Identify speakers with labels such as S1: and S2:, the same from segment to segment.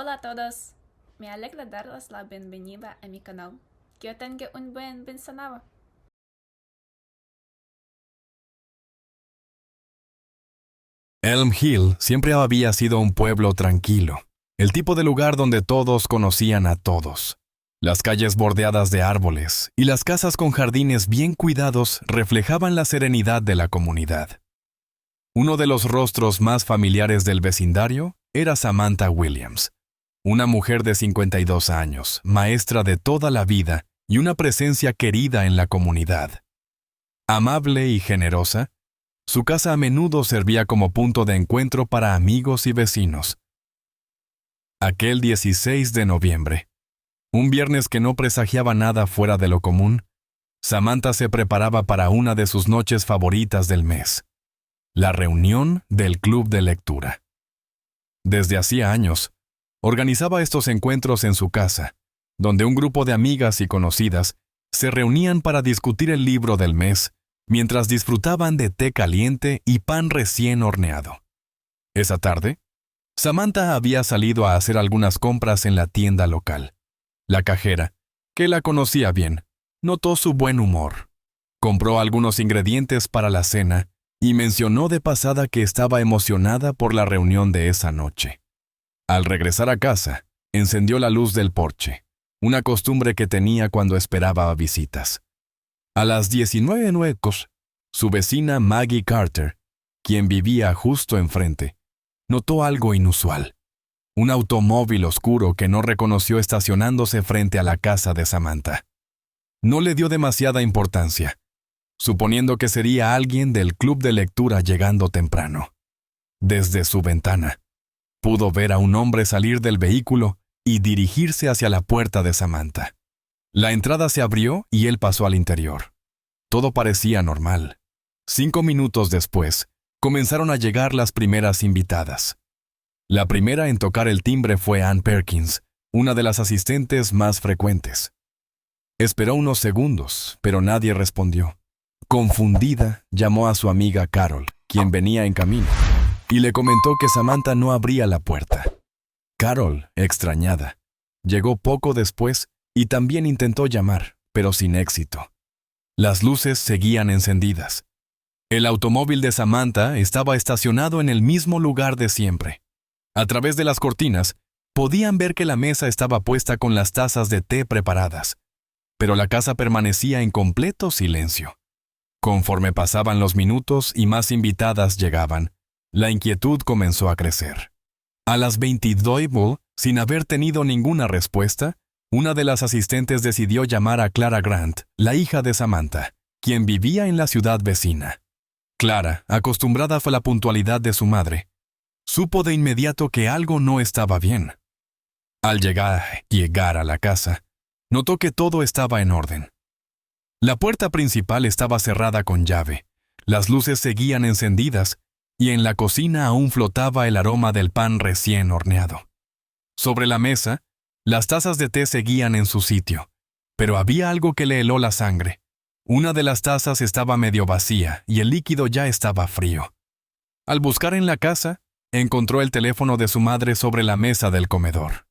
S1: Hola a todos, me alegra darles la bienvenida a mi canal. Que tengan un buen fin de semana.
S2: Elm Hill siempre había sido un pueblo tranquilo, el tipo de lugar donde todos conocían a todos. Las calles bordeadas de árboles y las casas con jardines bien cuidados reflejaban la serenidad de la comunidad. Uno de los rostros más familiares del vecindario era Samantha Williams, una mujer de 52 años, maestra de toda la vida y una presencia querida en la comunidad. Amable y generosa, su casa a menudo servía como punto de encuentro para amigos y vecinos. Aquel 16 de noviembre, un viernes que no presagiaba nada fuera de lo común, Samantha se preparaba para una de sus noches favoritas del mes, la reunión del club de lectura. Desde hacía años, organizaba estos encuentros en su casa, donde un grupo de amigas y conocidas se reunían para discutir el libro del mes, mientras disfrutaban de té caliente y pan recién horneado. Esa tarde, Samantha había salido a hacer algunas compras en la tienda local. La cajera, que la conocía bien, notó su buen humor. Compró algunos ingredientes para la cena y mencionó de pasada que estaba emocionada por la reunión de esa noche. Al regresar a casa, encendió la luz del porche, una costumbre que tenía cuando esperaba visitas. A las 19:09, su vecina Maggie Carter, quien vivía justo enfrente, notó algo inusual. Un automóvil oscuro que no reconoció estacionándose frente a la casa de Samantha. No le dio demasiada importancia, suponiendo que sería alguien del club de lectura llegando temprano. Desde su ventana, pudo ver a un hombre salir del vehículo y dirigirse hacia la puerta de Samantha. La entrada se abrió y él pasó al interior. Todo parecía normal. 5 minutos después, comenzaron a llegar las primeras invitadas. La primera en tocar el timbre fue Ann Perkins, una de las asistentes más frecuentes. Esperó unos segundos, pero nadie respondió. Confundida, llamó a su amiga Carol, quien venía en camino, y le comentó que Samantha no abría la puerta. Carol, extrañada, llegó poco después y también intentó llamar, pero sin éxito. Las luces seguían encendidas. El automóvil de Samantha estaba estacionado en el mismo lugar de siempre. A través de las cortinas, podían ver que la mesa estaba puesta con las tazas de té preparadas, pero la casa permanecía en completo silencio. Conforme pasaban los minutos y más invitadas llegaban, la inquietud comenzó a crecer. A las 22:00, sin haber tenido ninguna respuesta, una de las asistentes decidió llamar a Clara Grant, la hija de Samantha, quien vivía en la ciudad vecina. Clara, acostumbrada a la puntualidad de su madre, supo de inmediato que algo no estaba bien. Al llegar a la casa, notó que todo estaba en orden. La puerta principal estaba cerrada con llave, las luces seguían encendidas y en la cocina aún flotaba el aroma del pan recién horneado. Sobre la mesa, las tazas de té seguían en su sitio, pero había algo que le heló la sangre. Una de las tazas estaba medio vacía y el líquido ya estaba frío. Al buscar en la casa, encontró el teléfono de su madre sobre la mesa del comedor.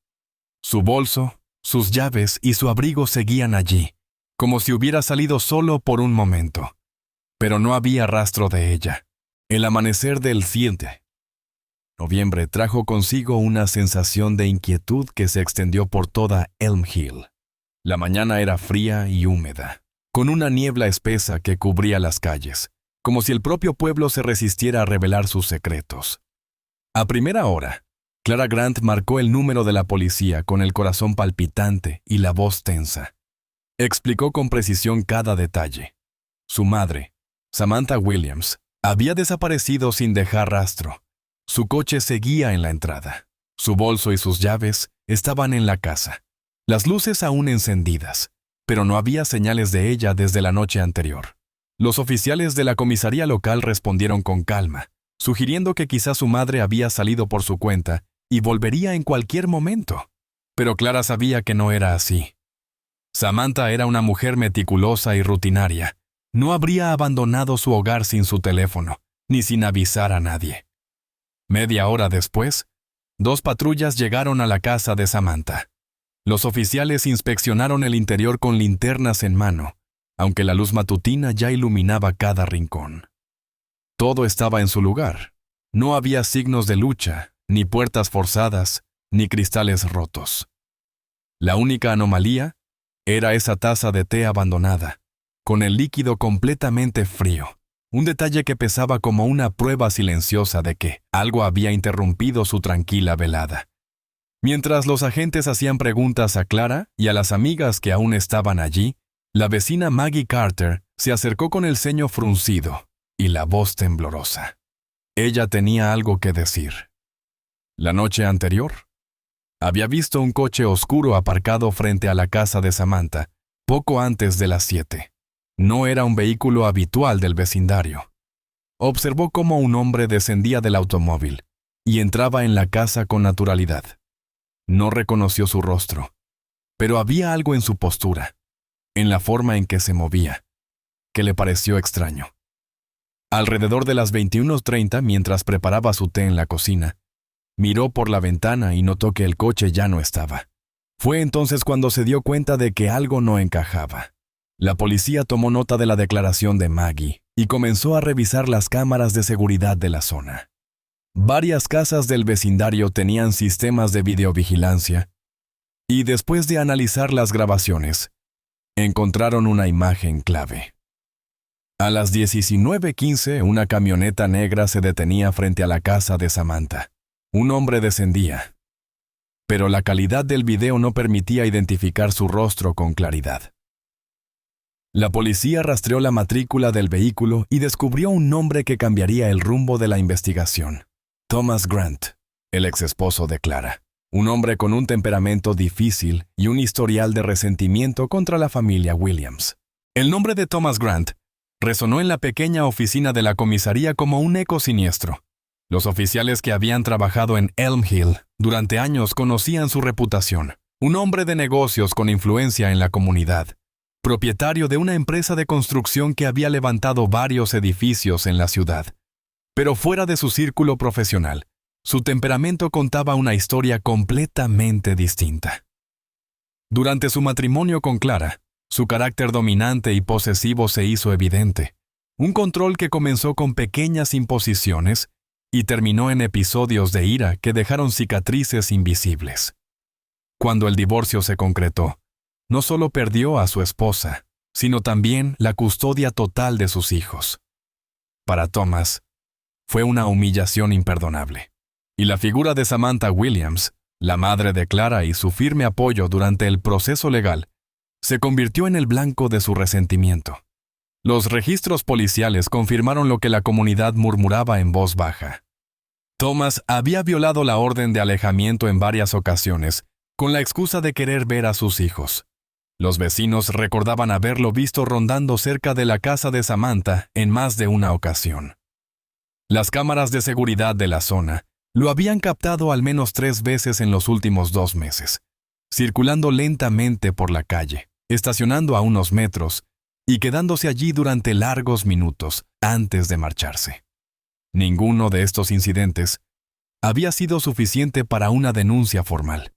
S2: Su bolso, sus llaves y su abrigo seguían allí, como si hubiera salido solo por un momento. Pero no había rastro de ella. El amanecer del 7 de noviembre trajo consigo una sensación de inquietud que se extendió por toda Elm Hill. La mañana era fría y húmeda, con una niebla espesa que cubría las calles, como si el propio pueblo se resistiera a revelar sus secretos. A primera hora, Clara Grant marcó el número de la policía con el corazón palpitante y la voz tensa. Explicó con precisión cada detalle. Su madre, Samantha Williams, había desaparecido sin dejar rastro. Su coche seguía en la entrada. Su bolso y sus llaves estaban en la casa. Las luces aún encendidas, pero no había señales de ella desde la noche anterior. Los oficiales de la comisaría local respondieron con calma, sugiriendo que quizás su madre había salido por su cuenta y volvería en cualquier momento. Pero Clara sabía que no era así. Samantha era una mujer meticulosa y rutinaria. No habría abandonado su hogar sin su teléfono, ni sin avisar a nadie. Media hora después, 2 patrullas llegaron a la casa de Samantha. Los oficiales inspeccionaron el interior con linternas en mano, aunque la luz matutina ya iluminaba cada rincón. Todo estaba en su lugar. No había signos de lucha, ni puertas forzadas, ni cristales rotos. La única anomalía era esa taza de té abandonada, con el líquido completamente frío, un detalle que pesaba como una prueba silenciosa de que algo había interrumpido su tranquila velada. Mientras los agentes hacían preguntas a Clara y a las amigas que aún estaban allí, la vecina Maggie Carter se acercó con el ceño fruncido y la voz temblorosa. Ella tenía algo que decir. La noche anterior, había visto un coche oscuro aparcado frente a la casa de Samantha, poco antes de las 7. No era un vehículo habitual del vecindario. Observó cómo un hombre descendía del automóvil y entraba en la casa con naturalidad. No reconoció su rostro, pero había algo en su postura, en la forma en que se movía, que le pareció extraño. Alrededor de las 21:30, mientras preparaba su té en la cocina, miró por la ventana y notó que el coche ya no estaba. Fue entonces cuando se dio cuenta de que algo no encajaba. La policía tomó nota de la declaración de Maggie y comenzó a revisar las cámaras de seguridad de la zona. Varias casas del vecindario tenían sistemas de videovigilancia y después de analizar las grabaciones, encontraron una imagen clave. A las 19:15, una camioneta negra se detenía frente a la casa de Samantha. Un hombre descendía, pero la calidad del video no permitía identificar su rostro con claridad. La policía rastreó la matrícula del vehículo y descubrió un nombre que cambiaría el rumbo de la investigación. Thomas Grant, el exesposo de Clara. Un hombre con un temperamento difícil y un historial de resentimiento contra la familia Williams. El nombre de Thomas Grant resonó en la pequeña oficina de la comisaría como un eco siniestro. Los oficiales que habían trabajado en Elm Hill durante años conocían su reputación. Un hombre de negocios con influencia en la comunidad, propietario de una empresa de construcción que había levantado varios edificios en la ciudad. Pero fuera de su círculo profesional, su temperamento contaba una historia completamente distinta. Durante su matrimonio con Clara, su carácter dominante y posesivo se hizo evidente. Un control que comenzó con pequeñas imposiciones y terminó en episodios de ira que dejaron cicatrices invisibles. Cuando el divorcio se concretó, no solo perdió a su esposa, sino también la custodia total de sus hijos. Para Thomas, fue una humillación imperdonable. Y la figura de Samantha Williams, la madre de Clara y su firme apoyo durante el proceso legal, se convirtió en el blanco de su resentimiento. Los registros policiales confirmaron lo que la comunidad murmuraba en voz baja. Thomas había violado la orden de alejamiento en varias ocasiones, con la excusa de querer ver a sus hijos. Los vecinos recordaban haberlo visto rondando cerca de la casa de Samantha en más de una ocasión. Las cámaras de seguridad de la zona lo habían captado al menos 3 veces en los últimos 2 meses, circulando lentamente por la calle, estacionando a unos metros y quedándose allí durante largos minutos antes de marcharse. Ninguno de estos incidentes había sido suficiente para una denuncia formal.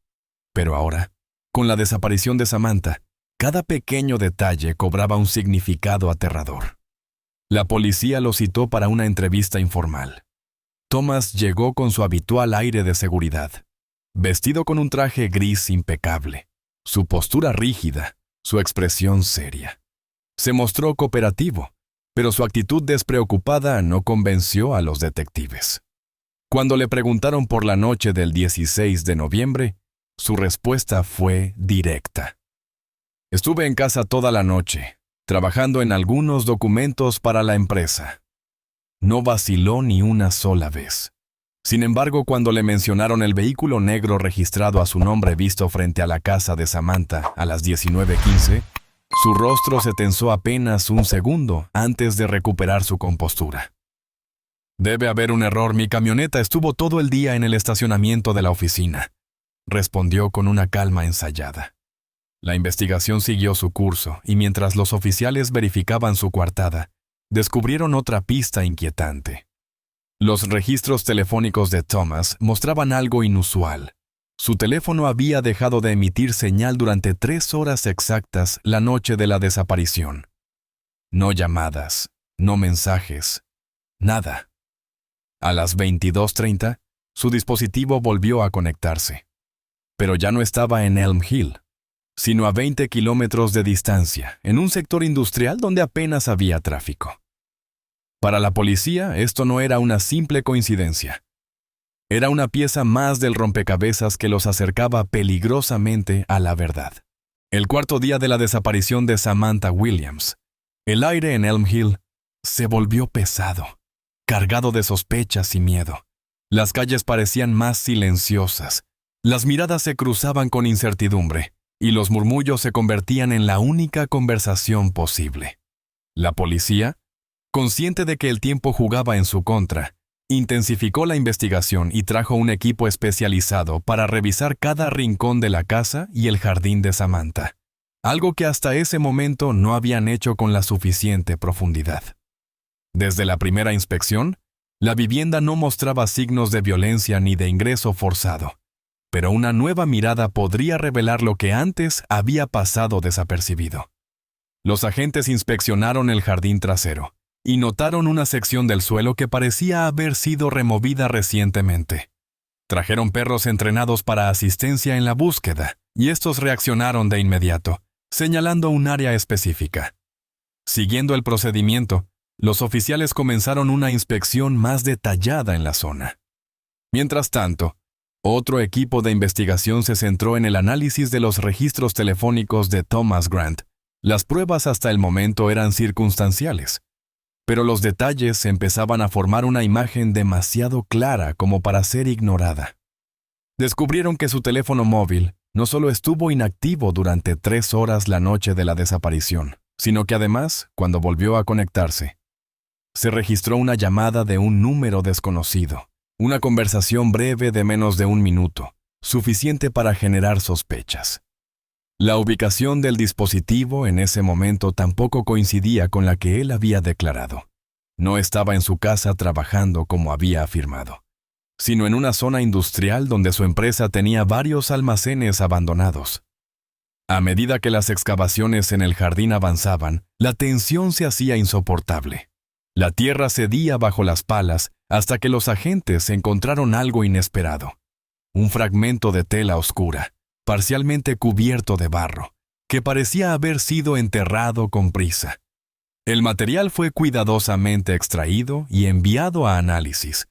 S2: Pero ahora, con la desaparición de Samantha, cada pequeño detalle cobraba un significado aterrador. La policía lo citó para una entrevista informal. Thomas llegó con su habitual aire de seguridad, vestido con un traje gris impecable, su postura rígida, su expresión seria. Se mostró cooperativo, pero su actitud despreocupada no convenció a los detectives. Cuando le preguntaron por la noche del 16 de noviembre, su respuesta fue directa. Estuve en casa toda la noche, trabajando en algunos documentos para la empresa. No vaciló ni una sola vez. Sin embargo, cuando le mencionaron el vehículo negro registrado a su nombre visto frente a la casa de Samantha a las 19:15, su rostro se tensó apenas un segundo antes de recuperar su compostura. Debe haber un error, mi camioneta estuvo todo el día en el estacionamiento de la oficina, respondió con una calma ensayada. La investigación siguió su curso y mientras los oficiales verificaban su coartada, descubrieron otra pista inquietante. Los registros telefónicos de Thomas mostraban algo inusual. Su teléfono había dejado de emitir señal durante 3 horas exactas la noche de la desaparición. No llamadas, no mensajes, nada. A las 22:30, su dispositivo volvió a conectarse. Pero ya no estaba en Elm Hill, sino a 20 kilómetros de distancia, en un sector industrial donde apenas había tráfico. Para la policía, esto no era una simple coincidencia. Era una pieza más del rompecabezas que los acercaba peligrosamente a la verdad. El cuarto día de la desaparición de Samantha Williams, el aire en Elm Hill se volvió pesado, cargado de sospechas y miedo. Las calles parecían más silenciosas, las miradas se cruzaban con incertidumbre, y los murmullos se convertían en la única conversación posible. La policía, consciente de que el tiempo jugaba en su contra, intensificó la investigación y trajo un equipo especializado para revisar cada rincón de la casa y el jardín de Samantha, algo que hasta ese momento no habían hecho con la suficiente profundidad. Desde la primera inspección, la vivienda no mostraba signos de violencia ni de ingreso forzado, pero una nueva mirada podría revelar lo que antes había pasado desapercibido. Los agentes inspeccionaron el jardín trasero y notaron una sección del suelo que parecía haber sido removida recientemente. Trajeron perros entrenados para asistencia en la búsqueda, y estos reaccionaron de inmediato, señalando un área específica. Siguiendo el procedimiento, los oficiales comenzaron una inspección más detallada en la zona. Mientras tanto, otro equipo de investigación se centró en el análisis de los registros telefónicos de Thomas Grant. Las pruebas hasta el momento eran circunstanciales, pero los detalles empezaban a formar una imagen demasiado clara como para ser ignorada. Descubrieron que su teléfono móvil no solo estuvo inactivo durante 3 horas la noche de la desaparición, sino que además, cuando volvió a conectarse, se registró una llamada de un número desconocido, una conversación breve de menos de 1 minuto, suficiente para generar sospechas. La ubicación del dispositivo en ese momento tampoco coincidía con la que él había declarado. No estaba en su casa trabajando como había afirmado, sino en una zona industrial donde su empresa tenía varios almacenes abandonados. A medida que las excavaciones en el jardín avanzaban, la tensión se hacía insoportable. La tierra cedía bajo las palas hasta que los agentes encontraron algo inesperado. Un fragmento de tela oscura, parcialmente cubierto de barro, que parecía haber sido enterrado con prisa. El material fue cuidadosamente extraído y enviado a análisis,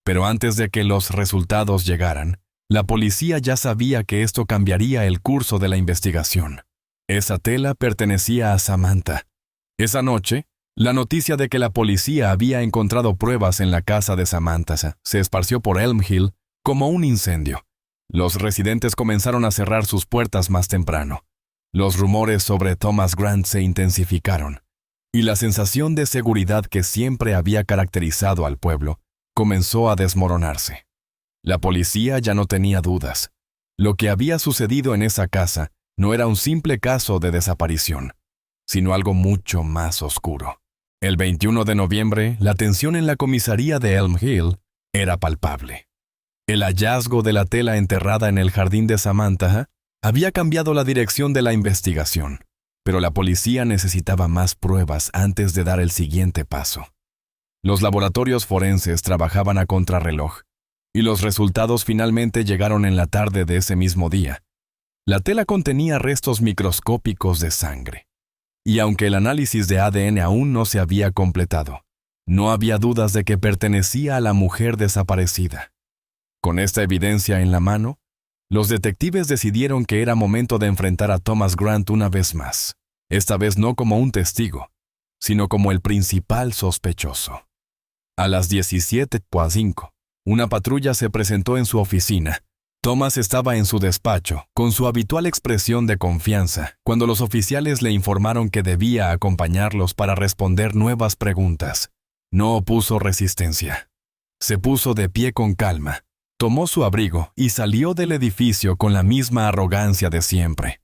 S2: pero antes de que los resultados llegaran, la policía ya sabía que esto cambiaría el curso de la investigación. Esa tela pertenecía a Samantha. Esa noche, la noticia de que la policía había encontrado pruebas en la casa de Samantha se esparció por Elm Hill como un incendio. Los residentes comenzaron a cerrar sus puertas más temprano. Los rumores sobre Thomas Grant se intensificaron, y la sensación de seguridad que siempre había caracterizado al pueblo comenzó a desmoronarse. La policía ya no tenía dudas. Lo que había sucedido en esa casa no era un simple caso de desaparición, sino algo mucho más oscuro. El 21 de noviembre, la tensión en la comisaría de Elm Hill era palpable. El hallazgo de la tela enterrada en el jardín de Samantha había cambiado la dirección de la investigación, pero la policía necesitaba más pruebas antes de dar el siguiente paso. Los laboratorios forenses trabajaban a contrarreloj, y los resultados finalmente llegaron en la tarde de ese mismo día. La tela contenía restos microscópicos de sangre, y aunque el análisis de ADN aún no se había completado, no había dudas de que pertenecía a la mujer desaparecida. Con esta evidencia en la mano, los detectives decidieron que era momento de enfrentar a Thomas Grant una vez más, esta vez no como un testigo, sino como el principal sospechoso. A las 17:05, una patrulla se presentó en su oficina. Thomas estaba en su despacho, con su habitual expresión de confianza, cuando los oficiales le informaron que debía acompañarlos para responder nuevas preguntas. No opuso resistencia. Se puso de pie con calma, tomó su abrigo y salió del edificio con la misma arrogancia de siempre.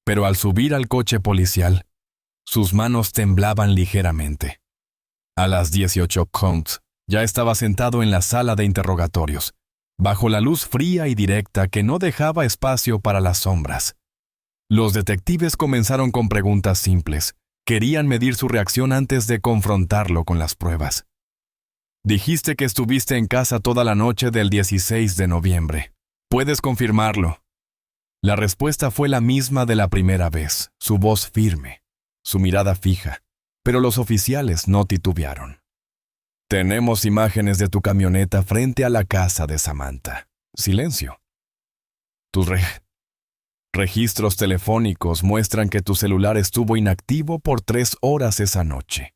S2: Pero al subir al coche policial, sus manos temblaban ligeramente. A las 18:00, ya estaba sentado en la sala de interrogatorios, bajo la luz fría y directa que no dejaba espacio para las sombras. Los detectives comenzaron con preguntas simples. Querían medir su reacción antes de confrontarlo con las pruebas. Dijiste que estuviste en casa toda la noche del 16 de noviembre. ¿Puedes confirmarlo? La respuesta fue la misma de la primera vez, su voz firme, su mirada fija, pero los oficiales no titubearon. Tenemos imágenes de tu camioneta frente a la casa de Samantha. Silencio. Tus registros telefónicos muestran que tu celular estuvo inactivo por 3 horas esa noche.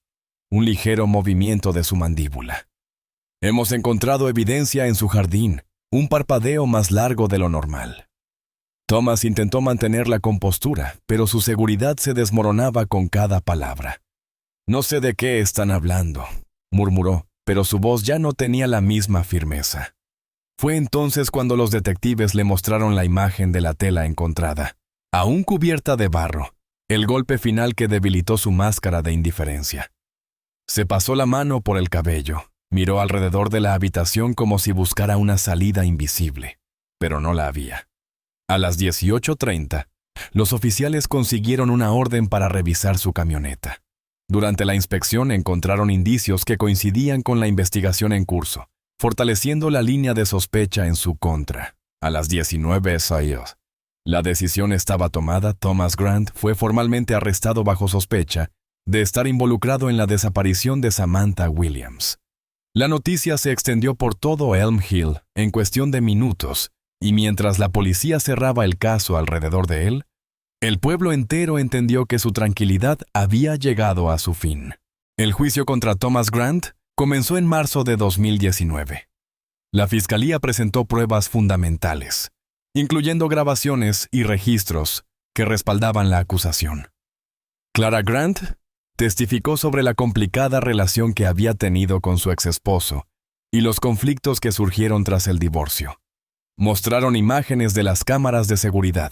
S2: Un ligero movimiento de su mandíbula. Hemos encontrado evidencia en su jardín, un parpadeo más largo de lo normal. Thomas intentó mantener la compostura, pero su seguridad se desmoronaba con cada palabra. No sé de qué están hablando, murmuró, pero su voz ya no tenía la misma firmeza. Fue entonces cuando los detectives le mostraron la imagen de la tela encontrada, aún cubierta de barro, el golpe final que debilitó su máscara de indiferencia. Se pasó la mano por el cabello, miró alrededor de la habitación como si buscara una salida invisible, pero no la había. A las 18:30, los oficiales consiguieron una orden para revisar su camioneta. Durante la inspección encontraron indicios que coincidían con la investigación en curso, fortaleciendo la línea de sospecha en su contra. A las 19:00, la decisión estaba tomada. Thomas Grant fue formalmente arrestado bajo sospecha de estar involucrado en la desaparición de Samantha Williams. La noticia se extendió por todo Elm Hill en cuestión de minutos, y mientras la policía cerraba el caso alrededor de él, el pueblo entero entendió que su tranquilidad había llegado a su fin. El juicio contra Thomas Grant comenzó en marzo de 2019. La fiscalía presentó pruebas fundamentales, incluyendo grabaciones y registros que respaldaban la acusación. Clara Grant testificó sobre la complicada relación que había tenido con su exesposo y los conflictos que surgieron tras el divorcio. Mostraron imágenes de las cámaras de seguridad,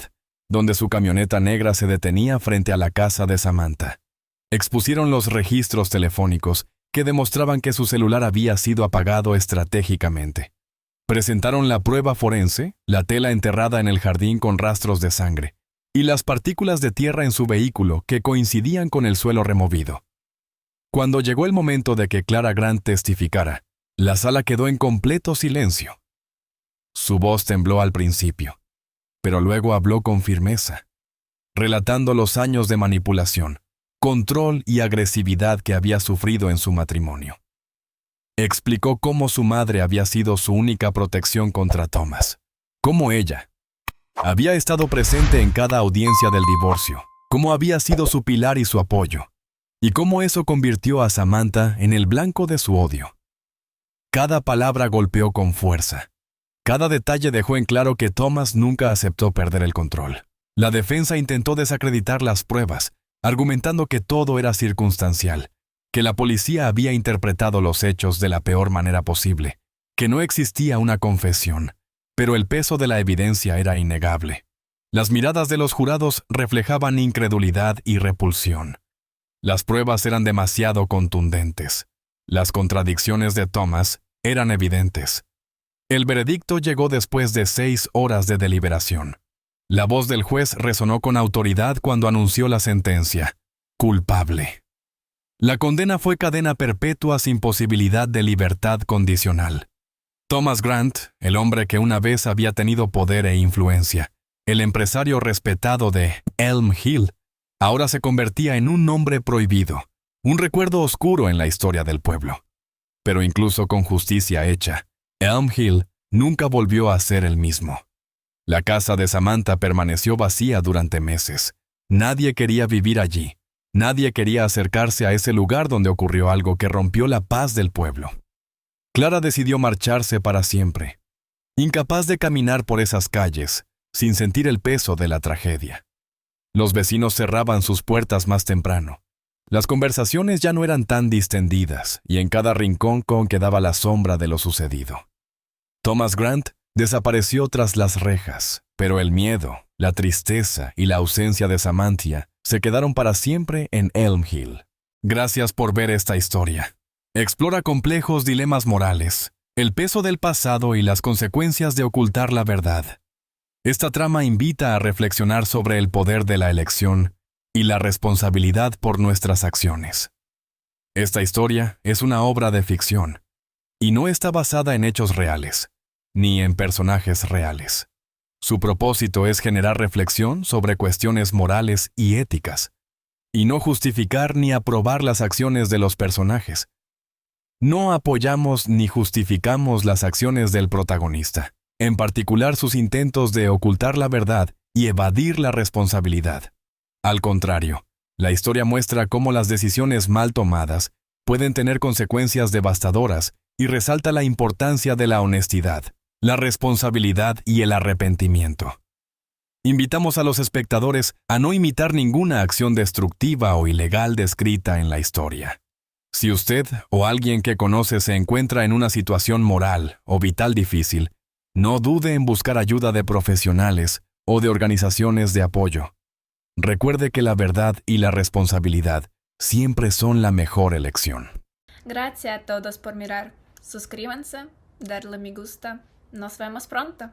S2: donde su camioneta negra se detenía frente a la casa de Samantha. Expusieron los registros telefónicos que demostraban que su celular había sido apagado estratégicamente. Presentaron la prueba forense, la tela enterrada en el jardín con rastros de sangre, y las partículas de tierra en su vehículo que coincidían con el suelo removido. Cuando llegó el momento de que Clara Grant testificara, la sala quedó en completo silencio. Su voz tembló al principio, pero luego habló con firmeza, relatando los años de manipulación, control y agresividad que había sufrido en su matrimonio. Explicó cómo su madre había sido su única protección contra Thomas, cómo ella había estado presente en cada audiencia del divorcio, cómo había sido su pilar y su apoyo, y cómo eso convirtió a Samantha en el blanco de su odio. Cada palabra golpeó con fuerza. Cada detalle dejó en claro que Thomas nunca aceptó perder el control. La defensa intentó desacreditar las pruebas, argumentando que todo era circunstancial, que la policía había interpretado los hechos de la peor manera posible, que no existía una confesión, pero el peso de la evidencia era innegable. Las miradas de los jurados reflejaban incredulidad y repulsión. Las pruebas eran demasiado contundentes. Las contradicciones de Thomas eran evidentes. El veredicto llegó después de 6 horas de deliberación. La voz del juez resonó con autoridad cuando anunció la sentencia: culpable. La condena fue cadena perpetua sin posibilidad de libertad condicional. Thomas Grant, el hombre que una vez había tenido poder e influencia, el empresario respetado de Elm Hill, ahora se convertía en un nombre prohibido, un recuerdo oscuro en la historia del pueblo. Pero incluso con justicia hecha, Elm Hill nunca volvió a ser el mismo. La casa de Samantha permaneció vacía durante meses. Nadie quería vivir allí. Nadie quería acercarse a ese lugar donde ocurrió algo que rompió la paz del pueblo. Clara decidió marcharse para siempre, incapaz de caminar por esas calles, sin sentir el peso de la tragedia. Los vecinos cerraban sus puertas más temprano. Las conversaciones ya no eran tan distendidas, y en cada rincón quedaba la sombra de lo sucedido. Thomas Grant desapareció tras las rejas, pero el miedo, la tristeza y la ausencia de Samantha se quedaron para siempre en Elm Hill. Gracias por ver esta historia. Explora complejos dilemas morales, el peso del pasado y las consecuencias de ocultar la verdad. Esta trama invita a reflexionar sobre el poder de la elección y la responsabilidad por nuestras acciones. Esta historia es una obra de ficción y no está basada en hechos reales, ni en personajes reales. Su propósito es generar reflexión sobre cuestiones morales y éticas, y no justificar ni aprobar las acciones de los personajes. No apoyamos ni justificamos las acciones del protagonista, en particular sus intentos de ocultar la verdad y evadir la responsabilidad. Al contrario, la historia muestra cómo las decisiones mal tomadas pueden tener consecuencias devastadoras y resalta la importancia de la honestidad, la responsabilidad y el arrepentimiento. Invitamos a los espectadores a no imitar ninguna acción destructiva o ilegal descrita en la historia. Si usted o alguien que conoce se encuentra en una situación moral o vital difícil, no dude en buscar ayuda de profesionales o de organizaciones de apoyo. Recuerde que la verdad y la responsabilidad siempre son la mejor elección.
S1: Gracias a todos por mirar. Suscríbanse, darle me gusta. Nos vemos pronto.